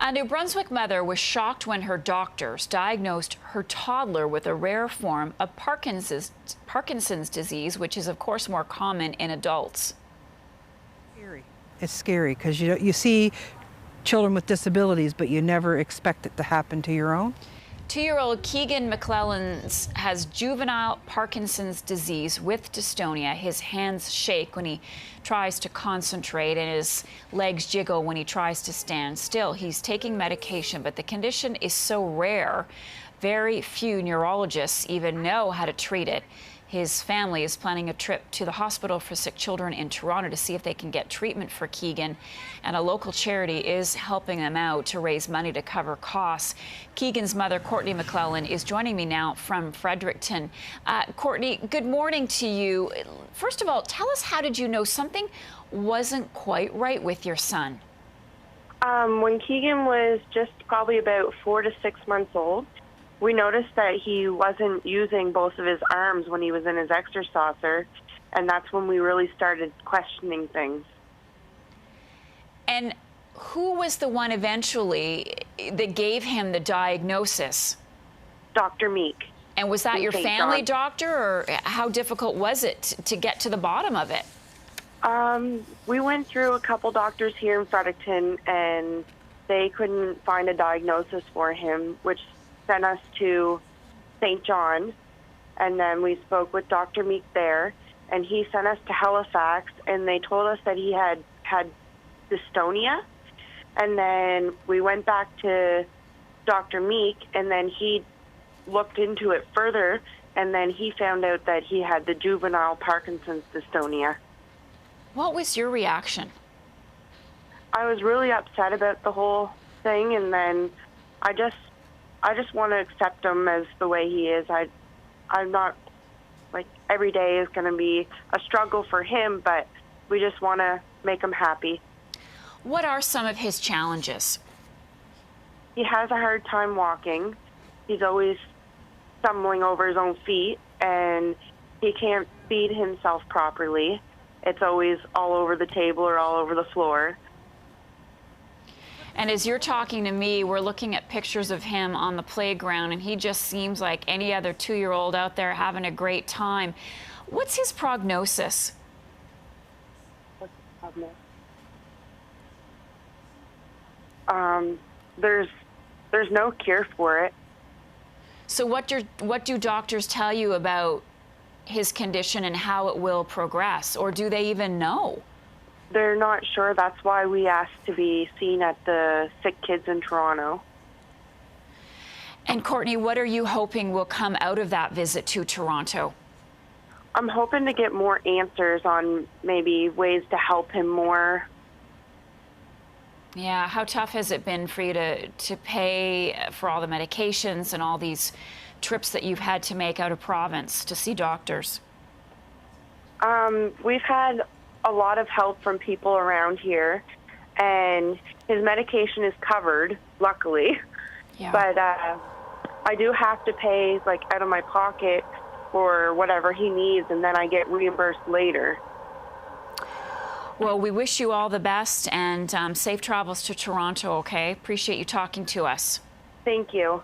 A New Brunswick mother was shocked when her doctors diagnosed her toddler with a rare form of Parkinson's disease, which is, of course, more common in adults. It's scary because you see children with disabilities, but you never expect it to happen to your own. 2-year-old Keegan McClellan has juvenile Parkinson's disease with dystonia. His hands shake when he tries to concentrate and his legs jiggle when he tries to stand still. He's taking medication, but the condition is so rare, very few neurologists even know how to treat it. His family is planning a trip to the Hospital for Sick Children in Toronto to see if they can get treatment for Keegan, and a local charity is helping them out to raise money to cover costs. Keegan's mother, Courtney McClellan, is joining me now from Fredericton. Courtney, good morning to you. First of all, tell us, how did you know something wasn't quite right with your son? When Keegan was just probably about 4 to 6 months old, we noticed that he wasn't using both of his arms when he was in his exerciser, and that's when we really started questioning things. And who was the one eventually that gave him the diagnosis? Dr. Meek. And was that your family doctor, or how difficult was it to get to the bottom of it? We went through a couple doctors here in Fredericton, and they couldn't find a diagnosis for him, which sent us to St. John, and then we spoke with Dr. Meek there, and he sent us to Halifax, and they told us that he had dystonia. And then we went back to Dr. Meek, and then he looked into it further, and then he found out that he had the juvenile Parkinson's dystonia. What was your reaction? I was really upset about the whole thing, and then I just want to accept him as the way he is. I'm not, like, every day is going to be a struggle for him, but we just want to make him happy. What are some of his challenges? He has a hard time walking. He's always stumbling over his own feet, and he can't feed himself properly. It's always all over the table or all over the floor. And as you're talking to me, we're looking at pictures of him on the playground, and he just seems like any other 2-year-old out there having a great time. What's his prognosis? There's no cure for it. So what do doctors tell you about his condition and how it will progress, or do they even know? They're not sure. That's why we asked to be seen at the Sick Kids in Toronto. And Courtney, what are you hoping will come out of that visit to Toronto? I'm hoping to get more answers on maybe ways to help him more. Yeah, how tough has it been for you to pay for all the medications and all these trips that you've had to make out of province to see doctors? We've had a lot of help from people around here, and his medication is covered, luckily. Yeah. But I do have to pay, like, out of my pocket for whatever he needs, and then I get reimbursed later. Well, we wish you all the best, and safe travels to Toronto, okay? Appreciate you talking to us. Thank you.